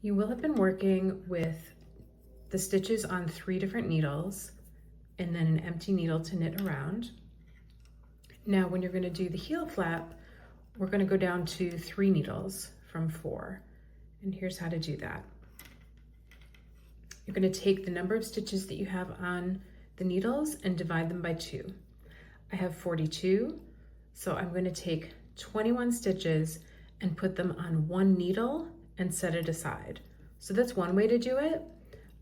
You will have been working with the stitches on 3 different needles and then an empty needle to knit around. Now, when you're going to do the heel flap, we're going to go down to 3 needles from 4. And here's how to do that. You're going to take the number of stitches that you have on the needles and divide them by 2. I have 42, so I'm going to take 21 stitches and put them on 1 needle and set it aside. So that's one way to do it.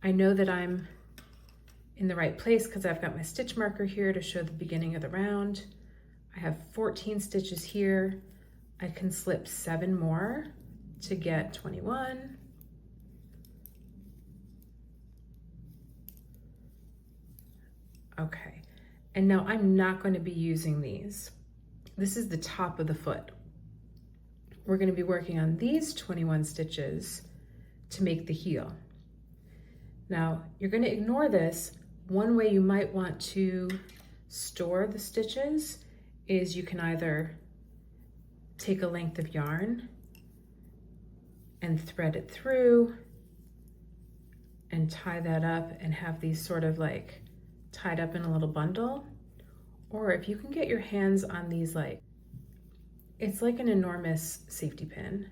I know that I'm in the right place because I've got my stitch marker here to show the beginning of the round. I have 14 stitches here. I can slip 7 more to get 21. Okay, and now I'm not going to be using these. This is the top of the foot. We're going to be working on these 21 stitches to make the heel. Now, you're going to ignore this. One way you might want to store the stitches is you can either take a length of yarn and thread it through and tie that up and have these sort of like tied up in a little bundle. Or if you can get your hands on these, like, it's like an enormous safety pin.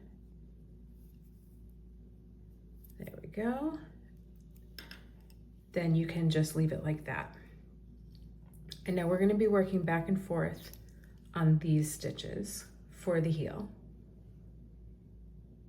There we go. Then you can just leave it like that. And now we're going to be working back and forth on these stitches for the heel.